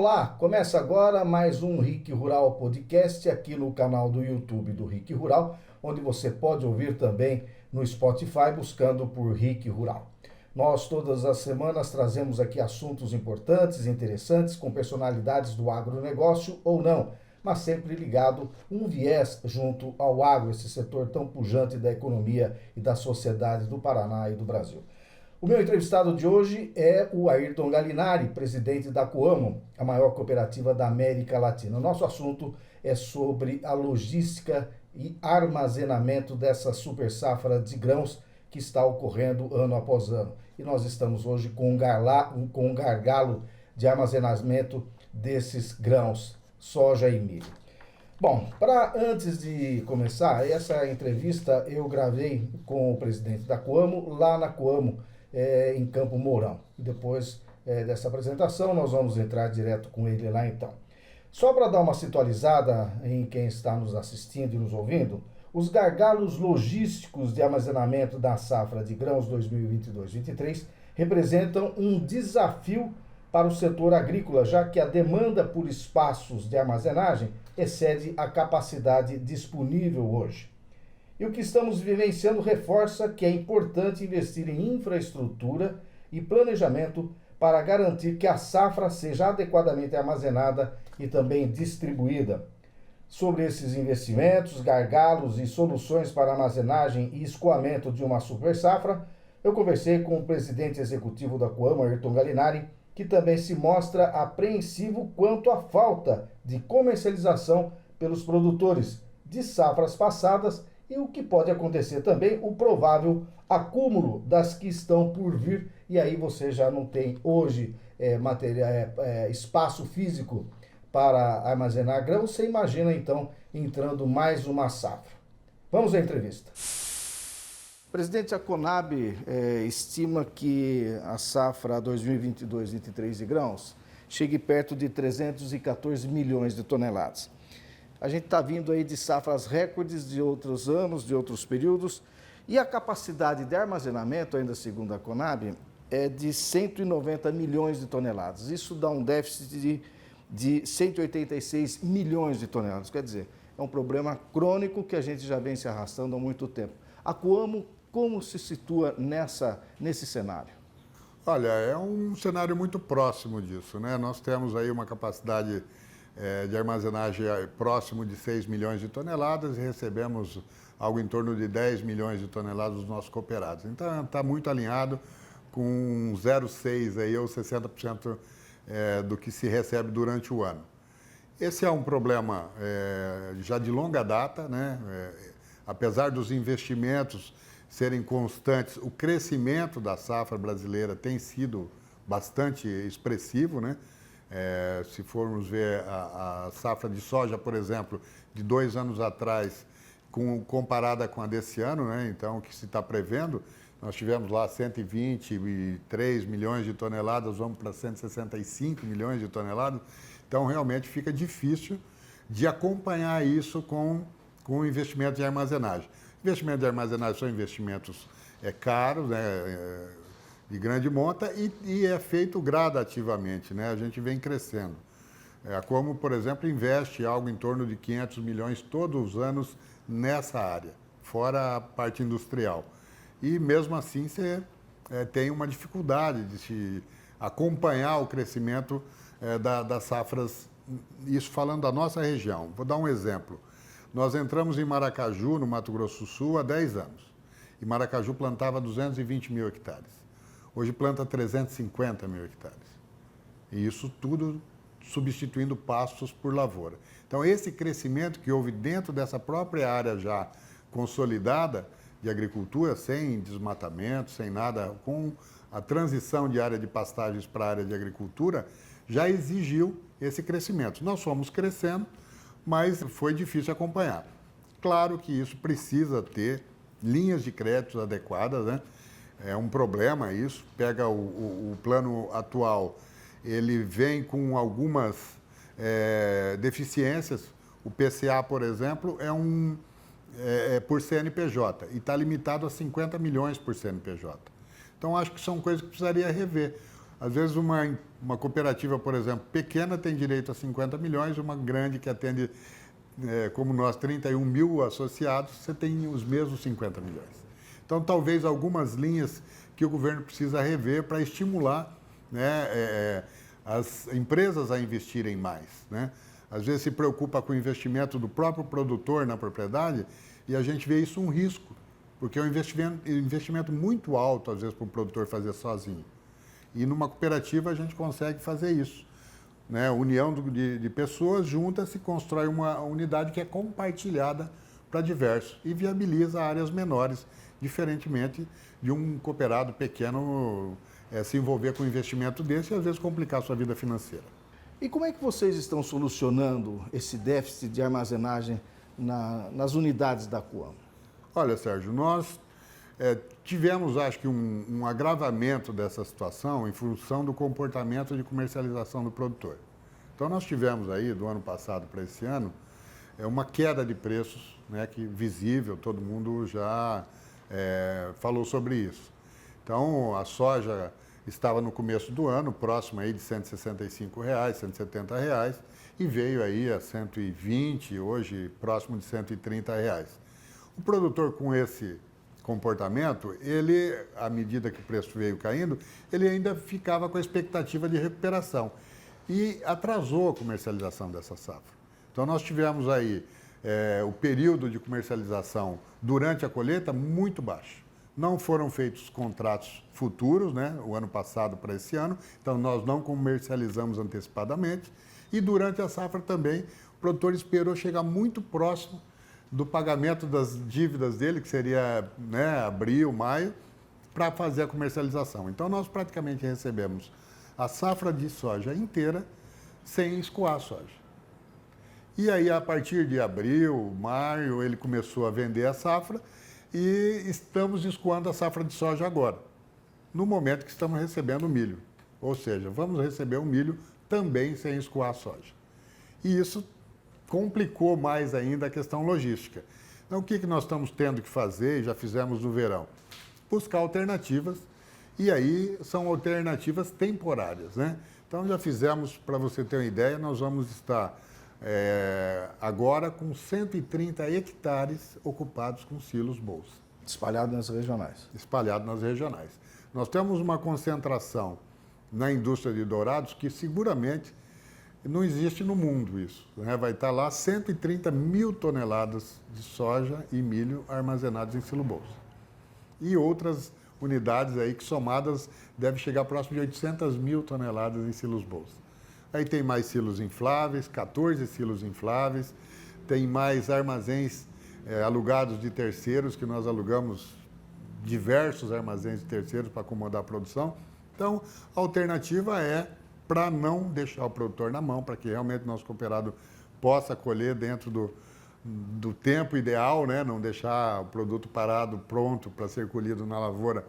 Olá, começa agora mais um RIC Rural Podcast aqui no canal do YouTube do RIC Rural, onde você pode ouvir também no Spotify buscando por RIC Rural. Nós todas as semanas trazemos aqui assuntos importantes, interessantes, com personalidades do agronegócio ou não, mas sempre ligado um viés junto ao agro, esse setor tão pujante da economia e da sociedade do Paraná e do Brasil. O meu entrevistado de hoje é o Ayrton Galinari, presidente da Coamo, a maior cooperativa da América Latina. O nosso assunto é sobre a logística e armazenamento dessa super safra de grãos que está ocorrendo ano após ano. E nós estamos hoje com um gargalo de armazenamento desses grãos, soja e milho. Bom, antes de começar, essa entrevista eu gravei com o presidente da Coamo, lá na Coamo, em Campo Mourão. Depois dessa apresentação, nós vamos entrar direto com ele lá então. Só para dar uma situalizada em quem está nos assistindo e nos ouvindo, os gargalos logísticos de armazenamento da safra de grãos 2022-23 representam um desafio para o setor agrícola, já que a demanda por espaços de armazenagem excede a capacidade disponível hoje. E o que estamos vivenciando reforça que é importante investir em infraestrutura e planejamento para garantir que a safra seja adequadamente armazenada e também distribuída. Sobre esses investimentos, gargalos e soluções para armazenagem e escoamento de uma super safra, eu conversei com o presidente executivo da Coamo, Ayrton Galinari, que também se mostra apreensivo quanto à falta de comercialização pelos produtores de safras passadas e o que pode acontecer também, o provável acúmulo das que estão por vir, e aí você já não tem hoje espaço físico para armazenar grãos, você imagina então entrando mais uma safra. Vamos à entrevista. Presidente, a Conab estima que a safra 2022-23 de grãos chegue perto de 314 milhões de toneladas. A gente está vindo aí de safras recordes de outros anos, de outros períodos, e a capacidade de armazenamento, ainda segundo a Conab, é de 190 milhões de toneladas. Isso dá um déficit de 186 milhões de toneladas. Quer dizer, é um problema crônico que a gente já vem se arrastando há muito tempo. A Coamo, como se situa nesse cenário? Olha, é um cenário muito próximo disso, né? Nós temos aí uma capacidade de armazenagem próximo de 6 milhões de toneladas e recebemos algo em torno de 10 milhões de toneladas dos nossos cooperados. Então, está muito alinhado com 0,6 aí, ou 60% do que se recebe durante o ano. Esse é um problema já de longa data, né? Apesar dos investimentos serem constantes, o crescimento da safra brasileira tem sido bastante expressivo, né? Se formos ver a safra de soja, por exemplo, de 2 anos atrás, comparada com a desse ano, né? Então, o que se está prevendo, nós tivemos lá 123 milhões de toneladas, vamos para 165 milhões de toneladas. Então, realmente fica difícil de acompanhar isso com o investimento de armazenagem. Investimento de armazenagem são investimentos caros, né? De grande monta e é feito gradativamente, né? A gente vem crescendo. A Coamo, por exemplo, investe algo em torno de 500 milhões todos os anos nessa área, fora a parte industrial. E mesmo assim você tem uma dificuldade de se acompanhar o crescimento das safras, isso falando da nossa região. Vou dar um exemplo. Nós entramos em Maracaju, no Mato Grosso do Sul, há 10 anos. E Maracaju plantava 220 mil hectares. Hoje planta 350 mil hectares. E isso tudo substituindo pastos por lavoura. Então, esse crescimento que houve dentro dessa própria área já consolidada de agricultura, sem desmatamento, sem nada, com a transição de área de pastagens para a área de agricultura, já exigiu esse crescimento. Nós fomos crescendo, mas foi difícil acompanhar. Claro que isso precisa ter linhas de créditos adequadas, né? É um problema isso. Pega o plano atual, ele vem com algumas deficiências. O PCA, por exemplo, por CNPJ e está limitado a 50 milhões por CNPJ. Então, acho que são coisas que precisaria rever. Às vezes uma cooperativa, por exemplo, pequena tem direito a 50 milhões, uma grande que atende, como nós, 31 mil associados, você tem os mesmos 50 milhões. Então, talvez algumas linhas que o governo precisa rever para estimular, né, as empresas a investirem mais, né? Às vezes se preocupa com o investimento do próprio produtor na propriedade e a gente vê isso um risco, porque é um investimento muito alto, às vezes, para o produtor fazer sozinho. E numa cooperativa a gente consegue fazer isso, né? União de pessoas juntas se constrói uma unidade que é compartilhada para diversos e viabiliza áreas menores, diferentemente de um cooperado pequeno se envolver com um investimento desse e às vezes complicar a sua vida financeira. E como é que vocês estão solucionando esse déficit de armazenagem nas unidades da Coamo? Olha, Sérgio, nós tivemos, acho que, um agravamento dessa situação em função do comportamento de comercialização do produtor. Então, nós tivemos aí, do ano passado para esse ano, uma queda de preços, né, que visível, todo mundo já falou sobre isso. Então, a soja estava no começo do ano, próximo aí de R$ 165, R$ 170, e veio aí a 120, hoje próximo de R$ 130. O produtor com esse comportamento, ele, à medida que o preço veio caindo, ele ainda ficava com a expectativa de recuperação e atrasou a comercialização dessa safra. Então nós tivemos aí o período de comercialização durante a colheita muito baixo. Não foram feitos contratos futuros, né, o ano passado para esse ano, então nós não comercializamos antecipadamente e durante a safra também o produtor esperou chegar muito próximo do pagamento das dívidas dele, que seria, né, abril, maio, para fazer a comercialização. Então nós praticamente recebemos a safra de soja inteira sem escoar a soja. E aí, a partir de abril, maio, ele começou a vender a safra e estamos escoando a safra de soja agora, no momento que estamos recebendo o milho. Ou seja, vamos receber o milho também sem escoar a soja. E isso complicou mais ainda a questão logística. Então, o que nós estamos tendo que fazer, e já fizemos no verão? Buscar alternativas, e aí são alternativas temporárias, né? Então, já fizemos, para você ter uma ideia, nós vamos estar agora com 130 hectares ocupados com silos bolsa. Espalhado nas regionais. Espalhado nas regionais. Nós temos uma concentração na indústria de Dourados que seguramente não existe no mundo isso, né? Vai estar lá 130 mil toneladas de soja e milho armazenados em silo bolsa. E outras unidades aí que somadas devem chegar próximo de 800 mil toneladas em silos bolsa. Aí tem mais silos infláveis, 14 silos infláveis, tem mais armazéns alugados de terceiros, que nós alugamos diversos armazéns de terceiros para acomodar a produção. Então, a alternativa é para não deixar o produtor na mão, para que realmente nosso cooperado possa colher dentro do tempo ideal, né? Não deixar o produto parado, pronto para ser colhido na lavoura.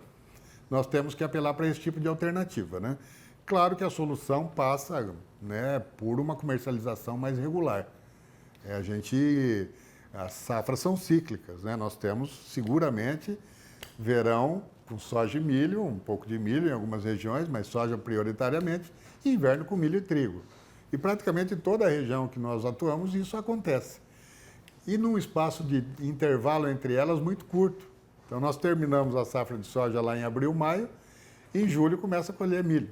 Nós temos que apelar para esse tipo de alternativa, né? Claro que a solução passa, né, por uma comercialização mais regular. As safras são cíclicas, né? Nós temos seguramente verão com soja e milho, um pouco de milho em algumas regiões, mas soja prioritariamente, e inverno com milho e trigo. E praticamente em toda a região que nós atuamos isso acontece. E num espaço de intervalo entre elas muito curto. Então nós terminamos a safra de soja lá em abril, maio, e em julho começa a colher milho.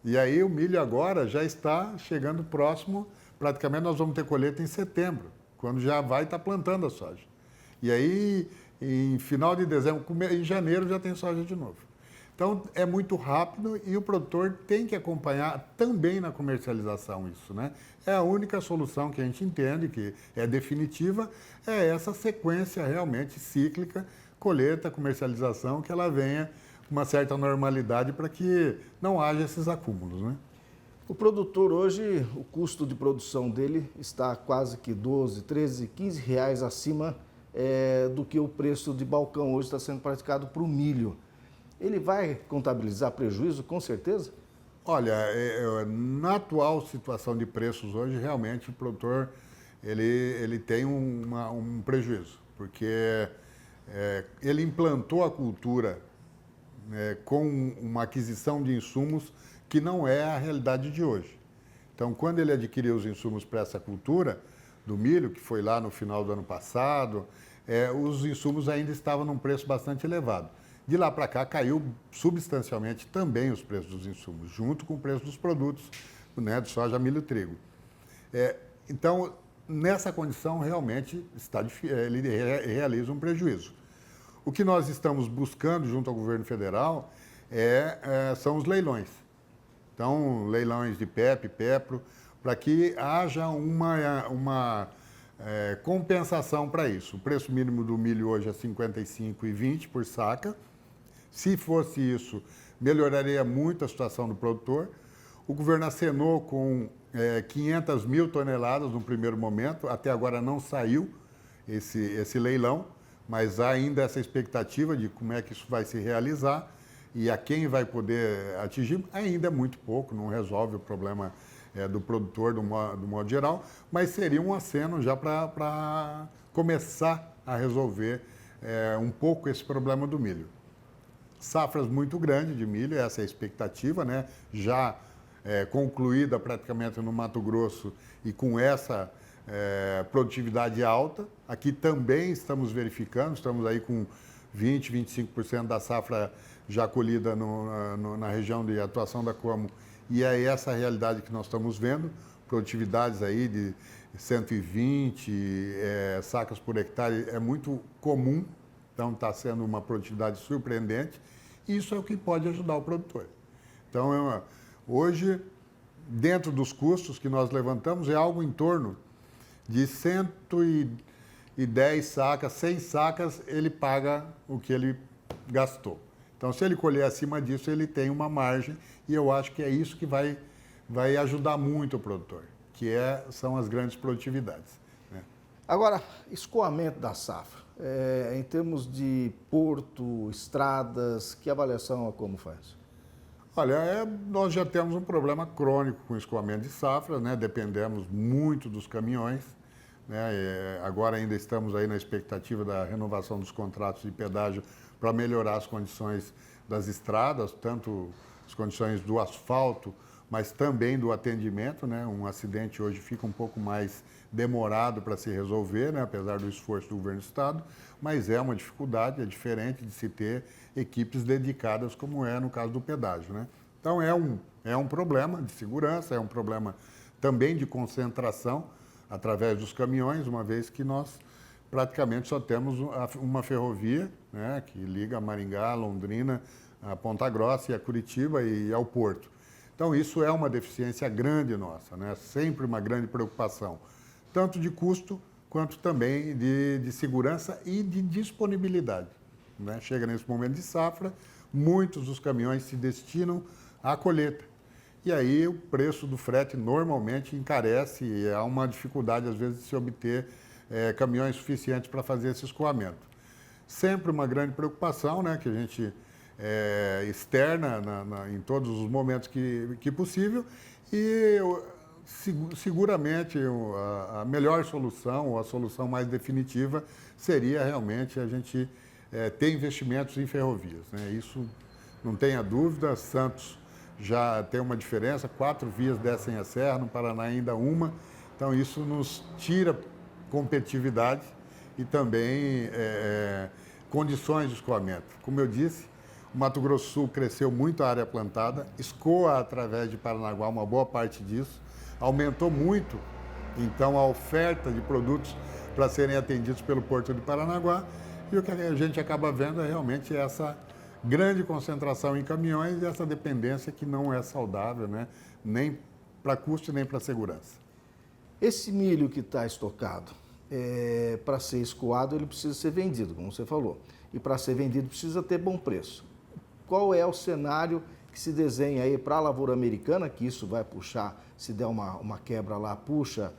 E aí o milho agora já está chegando próximo, praticamente nós vamos ter colheita em setembro, quando já vai estar plantando a soja. E aí, em final de dezembro, em janeiro já tem soja de novo. Então, é muito rápido e o produtor tem que acompanhar também na comercialização isso, né? É a única solução que a gente entende, que é definitiva, é essa sequência realmente cíclica, colheita, comercialização, que ela venha com uma certa normalidade para que não haja esses acúmulos, né? O produtor hoje, o custo de produção dele está quase que 12, 13, 15 reais acima do que o preço de balcão hoje está sendo praticado para o milho. Ele vai contabilizar prejuízo, com certeza? Olha, na atual situação de preços hoje, realmente o produtor ele tem um prejuízo, porque ele implantou a cultura com uma aquisição de insumos que não é a realidade de hoje. Então, quando ele adquiriu os insumos para essa cultura do milho, que foi lá no final do ano passado, os insumos ainda estavam num preço bastante elevado. De lá para cá, caiu substancialmente também os preços dos insumos, junto com o preço dos produtos, né, de soja, milho e trigo. Então, nessa condição, realmente, ele realiza um prejuízo. O que nós estamos buscando junto ao governo federal são os leilões. Então, leilões de PEP, PEPRO, para que haja uma compensação para isso. O preço mínimo do milho hoje é R$ 55,20 por saca. Se fosse isso, melhoraria muito a situação do produtor. O governo acenou com 500 mil toneladas no primeiro momento, até agora não saiu esse leilão, mas há ainda essa expectativa de como é que isso vai se realizar e a quem vai poder atingir. Ainda é muito pouco, não resolve o problema do produtor do modo geral, mas seria um aceno já para começar a resolver um pouco esse problema do milho. Safras muito grandes de milho, essa é a expectativa, né? Já concluída praticamente no Mato Grosso e com essa produtividade alta. Aqui também estamos verificando, estamos aí com 20%, 25% da safra já colhida na região de atuação da Coamo. E é essa a realidade que nós estamos vendo, produtividades aí de 120 sacas por hectare é muito comum, então está sendo uma produtividade surpreendente. Isso é o que pode ajudar o produtor. Então, hoje, dentro dos custos que nós levantamos, é algo em torno de 110 sacas, 100 sacas, ele paga o que ele gastou. Então, se ele colher acima disso, ele tem uma margem e eu acho que é isso que vai ajudar muito o produtor, que são as grandes produtividades, né? Agora, escoamento da safra, em termos de porto, estradas, que avaliação a como faz? Olha, nós já temos um problema crônico com escoamento de safra, né? Dependemos muito dos caminhões, né? Agora ainda estamos aí na expectativa da renovação dos contratos de pedágio para melhorar as condições das estradas, tanto as condições do asfalto, mas também do atendimento, né? Um acidente hoje fica um pouco mais demorado para se resolver, né? Apesar do esforço do governo do estado, mas é uma dificuldade, é diferente de se ter equipes dedicadas como é no caso do pedágio, né? Então é um problema de segurança, é um problema também de concentração através dos caminhões, uma vez que nós praticamente só temos uma ferrovia, né, que liga a Maringá, a Londrina, a Ponta Grossa e a Curitiba e ao Porto. Então isso é uma deficiência grande nossa, né? Sempre uma grande preocupação, tanto de custo quanto também de segurança e de disponibilidade, né? Chega nesse momento de safra, muitos dos caminhões se destinam à colheita. E aí o preço do frete normalmente encarece e há uma dificuldade, às vezes, de se obter caminhões suficientes para fazer esse escoamento. Sempre uma grande preocupação, né, que a gente externa em todos os momentos que possível e seguramente a melhor solução, ou a solução mais definitiva, seria realmente a gente ter investimentos em ferrovias, né? Isso não tenha dúvida. Santos já tem uma diferença, 4 vias descem a serra, no Paraná ainda uma, então isso nos tira competitividade e também condições de escoamento. Como eu disse, o Mato Grosso do Sul cresceu muito a área plantada, escoa através de Paranaguá uma boa parte disso, aumentou muito, então, a oferta de produtos para serem atendidos pelo Porto de Paranaguá, e o que a gente acaba vendo é realmente essa grande concentração em caminhões e essa dependência que não é saudável, né? Nem para custo nem para segurança. Esse milho que está estocado, para ser escoado, ele precisa ser vendido, como você falou. E para ser vendido precisa ter bom preço. Qual é o cenário que se desenha aí para a lavoura americana, que isso vai puxar, se der uma quebra lá, puxa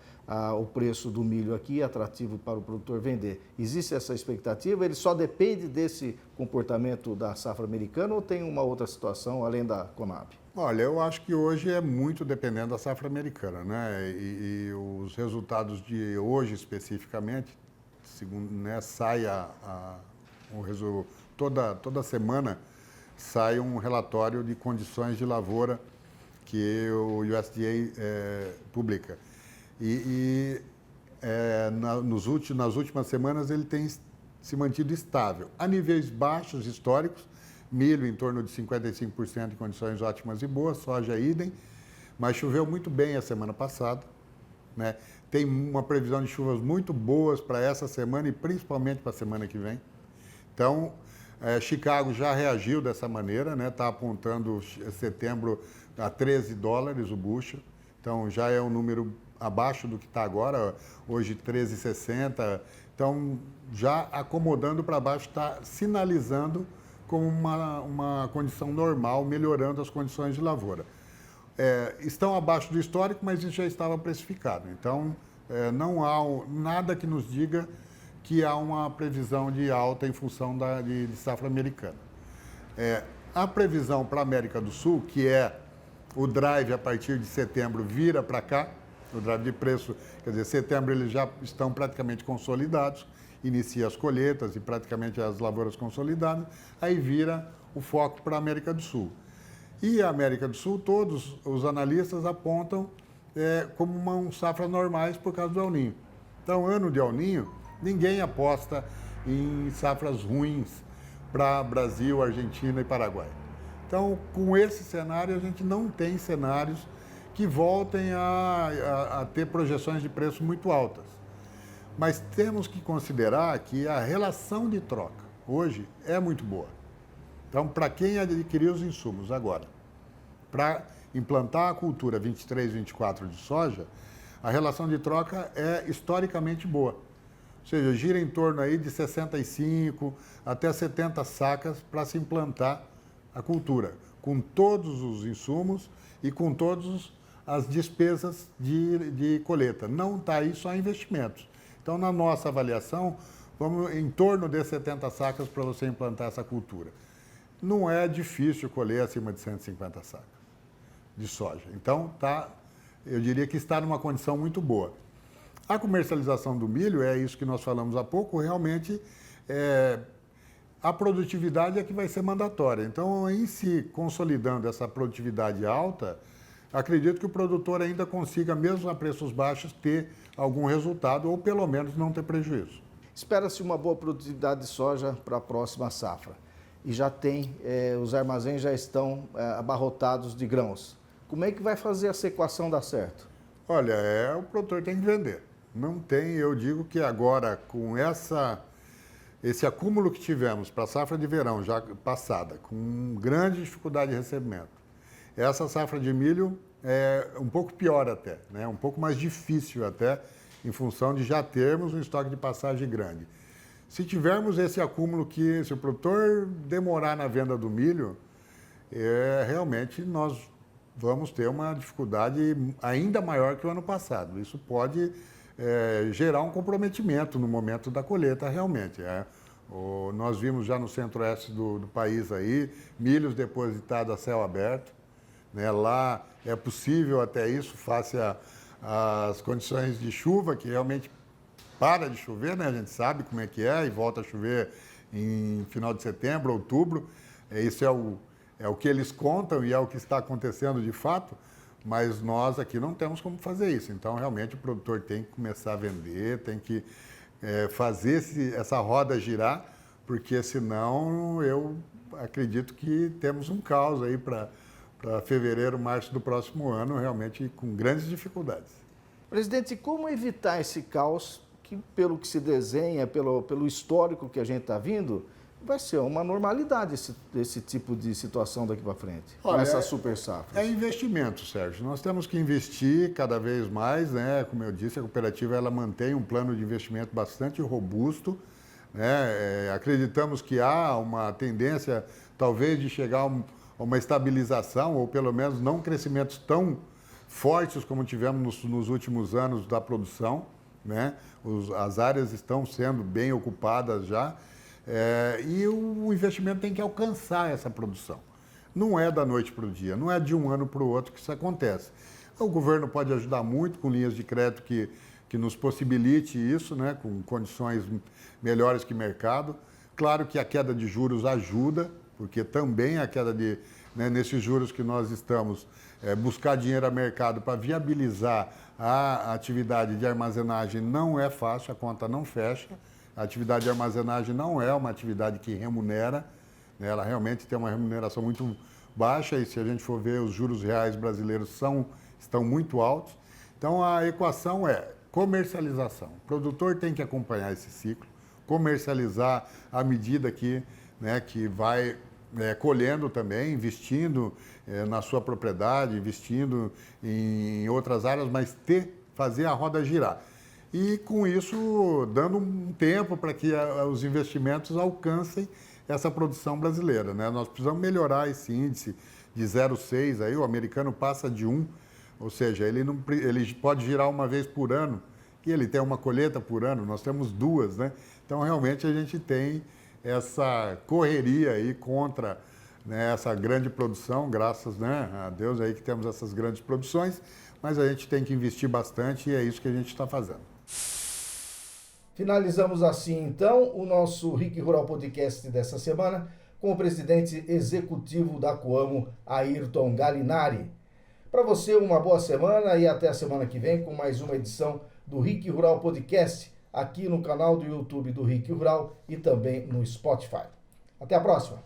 o preço do milho aqui, atrativo para o produtor vender? Existe essa expectativa? Ele só depende desse comportamento da safra americana ou tem uma outra situação além da Conab? Olha, eu acho que hoje é muito dependendo da safra americana, né? E os resultados de hoje especificamente, segundo, né, sai toda semana sai um relatório de condições de lavoura que o USDA publica. Nas últimas semanas ele tem se mantido estável, a níveis baixos históricos, milho em torno de 55% em condições ótimas e boas, soja idem, mas choveu muito bem a semana passada, né? Tem uma previsão de chuvas muito boas para essa semana e principalmente para a semana que vem. Então, Chicago já reagiu dessa maneira, né? Está apontando setembro a $13 o bushel, então já é um número abaixo do que está agora, hoje 13,60. Então, já acomodando para baixo, está sinalizando como uma condição normal, melhorando as condições de lavoura. Estão abaixo do histórico, mas isso já estava precificado. Então, não há nada que nos diga que há uma previsão de alta em função de safra americana. A previsão para a América do Sul, que é o drive a partir de setembro vira para cá, o drive de preço, quer dizer, setembro eles já estão praticamente consolidados, inicia as colheitas e praticamente as lavouras consolidadas, aí vira o foco para a América do Sul. E a América do Sul, todos os analistas apontam como uma safra normais por causa do El Niño. Então, ano de El Niño, ninguém aposta em safras ruins para Brasil, Argentina e Paraguai. Então, com esse cenário, a gente não tem cenários que voltem a ter projeções de preço muito altas. Mas temos que considerar que a relação de troca hoje é muito boa. Então, para quem adquirir os insumos agora, para implantar a cultura 23, 24 de soja, a relação de troca é historicamente boa. Ou seja, gira em torno aí de 65 até 70 sacas para se implantar a cultura, com todos os insumos e com todas as despesas de colheita. Não está aí só investimentos. Então, na nossa avaliação, vamos em torno de 70 sacas para você implantar essa cultura. Não é difícil colher acima de 150 sacas de soja. Então, eu diria que está numa condição muito boa. A comercialização do milho, é isso que nós falamos há pouco, realmente a produtividade é que vai ser mandatória. Então, em se consolidando essa produtividade alta, acredito que o produtor ainda consiga, mesmo a preços baixos, ter algum resultado ou pelo menos não ter prejuízo. Espera-se uma boa produtividade de soja para a próxima safra. E já tem, os armazéns já estão abarrotados de grãos. Como é que vai fazer essa equação dar certo? Olha, o produtor tem que vender. Não tem, eu digo que agora, com esse acúmulo que tivemos para a safra de verão já passada, com grande dificuldade de recebimento, essa safra de milho é um pouco pior até, né? Um pouco mais difícil até, em função de já termos um estoque de passagem grande. Se tivermos esse acúmulo se o produtor demorar na venda do milho, realmente nós vamos ter uma dificuldade ainda maior que o ano passado. Isso pode gerar um comprometimento no momento da colheita, realmente. Nós vimos já no centro-oeste do país aí, milhos depositados a céu aberto, né? Lá é possível até isso, face às condições de chuva, que realmente para de chover, né? A gente sabe como é que é, e volta a chover em final de setembro, outubro. Isso é o que eles contam e é o que está acontecendo de fato, mas nós aqui não temos como fazer isso. Então, realmente, o produtor tem que começar a vender, tem que fazer essa roda girar, porque senão eu acredito que temos um caos aí para fevereiro, março do próximo ano, realmente com grandes dificuldades. Presidente, como evitar esse caos que, pelo que se desenha, pelo histórico que a gente está vindo, vai ser uma normalidade esse tipo de situação daqui para frente, com essa super safra? É investimento, Sérgio. Nós temos que investir cada vez mais, né? Como eu disse, a cooperativa ela mantém um plano de investimento bastante robusto, né? Acreditamos que há uma tendência, talvez, de chegar a uma estabilização, ou pelo menos não crescimentos tão fortes como tivemos nos últimos anos da produção, né? As áreas estão sendo bem ocupadas já, e o investimento tem que alcançar essa produção. Não é da noite para o dia, não é de um ano para o outro que isso acontece. O governo pode ajudar muito com linhas de crédito que nos possibilite isso, né? Com condições melhores que mercado. Claro que a queda de juros ajuda, porque também a queda nesses juros que nós estamos, buscar dinheiro a mercado para viabilizar a atividade de armazenagem não é fácil, a conta não fecha. A atividade de armazenagem não é uma atividade que remunera, né? Ela realmente tem uma remuneração muito baixa e se a gente for ver os juros reais brasileiros estão muito altos. Então a equação é comercialização. O produtor tem que acompanhar esse ciclo, comercializar à medida que vai colhendo também, investindo na sua propriedade, investindo em outras áreas, mas fazer a roda girar. E com isso, dando um tempo para que os investimentos alcancem essa produção brasileira, né? Nós precisamos melhorar esse índice de 0,6, aí o americano passa de 1, ou seja, ele pode girar uma vez por ano, e ele tem uma colheita por ano, nós temos 2, né? Então, realmente, a gente tem essa correria aí contra, né, essa grande produção, graças, né, a Deus aí que temos essas grandes produções, mas a gente tem que investir bastante e é isso que a gente está fazendo. Finalizamos assim, então, o nosso RIC Rural Podcast dessa semana com o presidente executivo da Coamo, Ayrton Galinari. Para você, uma boa semana e até a semana que vem com mais uma edição do RIC Rural Podcast, aqui no canal do YouTube do RIC Rural e também no Spotify. Até a próxima!